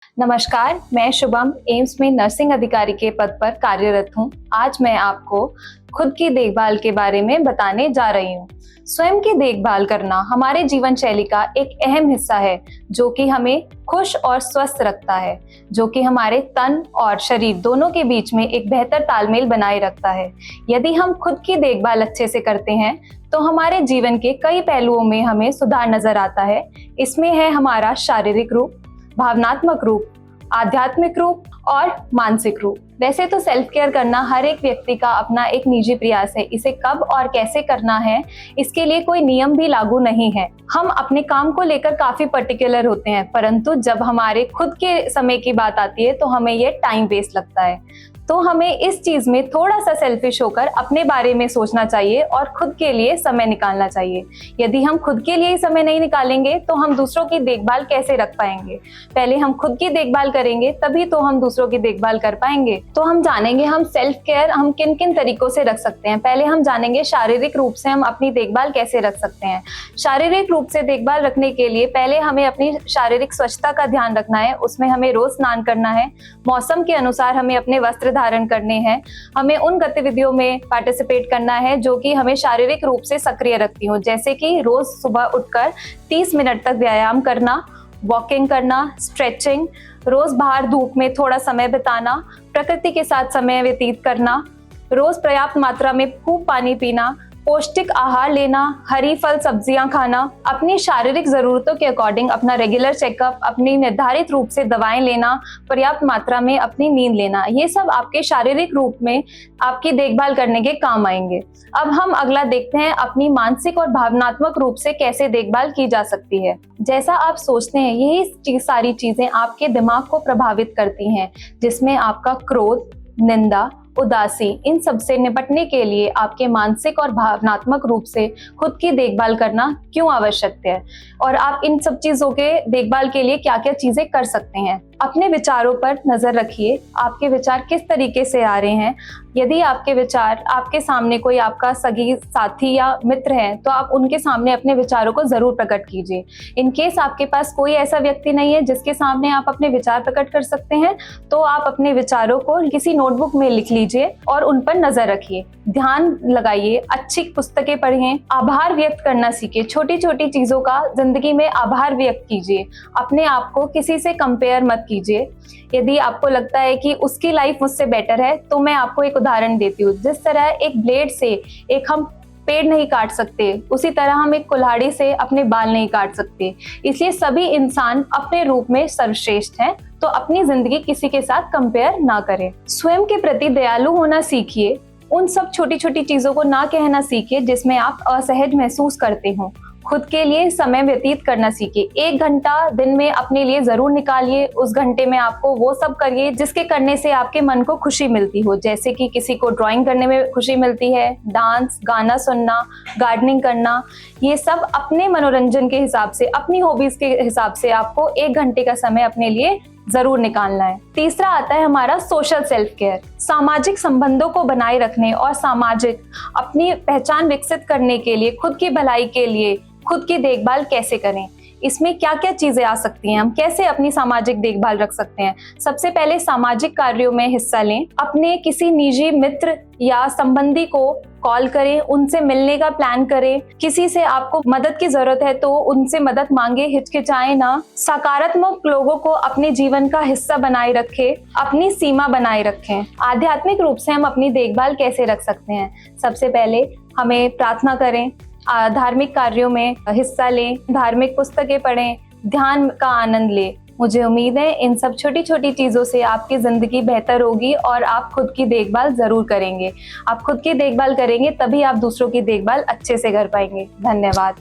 नमस्कार, मैं शुभम एम्स में नर्सिंग अधिकारी के पद पर कार्यरत हूँ। आज मैं आपको खुद की देखभाल के बारे में बताने जा रही हूँ। स्वयं की देखभाल करना हमारे जीवन शैली का एक अहम हिस्सा है, जो कि हमें खुश और स्वस्थ रखता है, जो कि हमारे तन और शरीर दोनों के बीच में एक बेहतर तालमेल बनाए रखता है। यदि हम खुद की देखभाल अच्छे से करते हैं, तो हमारे जीवन के कई पहलुओं में हमें सुधार नजर आता है। इसमें है हमारा शारीरिक रूप, भावनात्मक रूप, आध्यात्मिक रूप और मानसिक रूप। वैसे तो सेल्फ केयर करना हर एक व्यक्ति का अपना एक निजी प्रयास है। इसे कब और कैसे करना है, इसके लिए कोई नियम भी लागू नहीं है। हम अपने काम को लेकर काफी पर्टिकुलर होते हैं, परंतु जब हमारे खुद के समय की बात आती है तो हमें ये टाइम वेस्ट लगता है। तो हमें इस चीज में थोड़ा सा सेल्फिश होकर अपने बारे में सोचना चाहिए और खुद के लिए समय निकालना चाहिए। यदि हम खुद के लिए ही समय नहीं निकालेंगे तो हम दूसरों की देखभाल कैसे रख पाएंगे। पहले हम खुद की देखभाल करेंगे, तभी तो हम दूसरों की देखभाल कर पाएंगे। तो हम जानेंगे हम सेल्फ केयर हम किन किन तरीकों से रख सकते हैं। पहले हम जानेंगे शारीरिक रूप से हम अपनी देखभाल कैसे रख सकते हैं। शारीरिक रूप से देखभाल रखने के लिए पहले हमें अपनी शारीरिक स्वच्छता का ध्यान रखना है। उसमें हमें रोज स्नान करना है, मौसम के अनुसार हमें अपने वस्त्र धारण करने हैं, हमें उन गतिविधियों में पार्टिसिपेट करना है जो कि हमें शारीरिक रूप से सक्रिय रखती हो, जैसे कि रोज सुबह उठकर 30 मिनट तक व्यायाम करना, वॉकिंग करना, स्ट्रेचिंग, रोज बाहर धूप में थोड़ा समय बिताना, प्रकृति के साथ समय व्यतीत करना, रोज पर्याप्त मात्रा में खूब पानी पीना, पौष्टिक आहार लेना, हरी फल सब्जियां खाना, अपनी शारीरिक जरूरतों के अकॉर्डिंग अपना रेगुलर चेकअप, अपनी निर्धारित रूप से दवाएं लेना, पर्याप्त मात्रा में अपनी नींद लेना, ये सब आपके शारीरिक रूप में आपकी देखभाल करने के काम आएंगे। अब हम अगला देखते हैं अपनी मानसिक और भावनात्मक रूप से कैसे देखभाल की जा सकती है। जैसा आप सोचते हैं यही सारी चीजें आपके दिमाग को प्रभावित करती हैं, जिसमें आपका क्रोध, निंदा, उदासी, इन सब से निपटने के लिए आपके मानसिक और भावनात्मक रूप से खुद की देखभाल करना क्यों आवश्यक है और आप इन सब चीजों के देखभाल के लिए क्या क्या चीजें कर सकते हैं। अपने विचारों पर नजर रखिए, आपके विचार किस तरीके से आ रहे हैं। यदि आपके विचार आपके सामने कोई आपका सगी साथी या मित्र है तो आप उनके सामने अपने विचारों को जरूर प्रकट कीजिए। इन केस आपके पास कोई ऐसा व्यक्ति नहीं है जिसके सामने आप अपने विचार प्रकट कर सकते हैं, तो आप अपने विचारों को किसी नोटबुक में लिख लीजिए और उन पर नजर रखिए, ध्यान लगाइए, अच्छी पुस्तकें पढ़िए, आभार व्यक्त करना सीखिए। छोटी छोटी चीजों का जिंदगी में आभार व्यक्त कीजिए। अपने आप को किसी से कंपेयर मत कीजिए। यदि आपको लगता है कि उसकी लाइफ मुझसे बेटर है, तो मैं आपको एक उदाहरण देती हूँ। जिस तरह एक ब्लेड से एक हम पेड़ नहीं काट सकते, उसी तरह हम एक कुल्हाड़ी से अपने बाल नहीं काट सकते। इसलिए सभी इंसान अपने रूप में सर्वश्रेष्ठ हैं, तो अपनी जिंदगी किसी के साथ कंपेयर ना करें। स्वयं के प्रति दयालु होना सीखिए। उन सब छोटी छोटी चीजों को ना कहना सीखिए जिसमें आप असहज महसूस करते हो। खुद के लिए समय व्यतीत करना सीखिए। 1 घंटा दिन में अपने लिए जरूर निकालिए। उस घंटे में आपको वो सब करिए जिसके करने से आपके मन को खुशी मिलती हो, जैसे कि किसी को ड्राइंग करने में खुशी मिलती है, डांस, गाना सुनना, गार्डनिंग करना। ये सब अपने मनोरंजन के हिसाब से, अपनी हॉबीज के हिसाब से आपको 1 घंटे का समय अपने लिए जरूर निकालना है। तीसरा आता है हमारा सोशल सेल्फ केयर। सामाजिक संबंधों को बनाए रखने और सामाजिक अपनी पहचान विकसित करने के लिए, खुद की भलाई के लिए खुद की देखभाल कैसे करें, इसमें क्या क्या चीजें आ सकती हैं, हम कैसे अपनी सामाजिक देखभाल रख सकते हैं। सबसे पहले सामाजिक कार्यों में हिस्सा लें। अपने किसी निजी मित्र या संबंधी को कॉल करें, उनसे मिलने का प्लान करें। किसी से आपको मदद की जरूरत है तो उनसे मदद मांगे, हिचकिचाएं ना। सकारात्मक लोगों को अपने जीवन का हिस्सा बनाए रखें, अपनी सीमा बनाए रखें। आध्यात्मिक रूप से हम अपनी देखभाल कैसे रख सकते हैं। सबसे पहले हमें प्रार्थना करें, धार्मिक कार्यों में हिस्सा लें, धार्मिक पुस्तकें पढ़ें, ध्यान का आनंद लें। मुझे उम्मीद है इन सब छोटी छोटी चीजों से आपकी जिंदगी बेहतर होगी और आप खुद की देखभाल जरूर करेंगे। आप खुद की देखभाल करेंगे तभी आप दूसरों की देखभाल अच्छे से कर पाएंगे। धन्यवाद।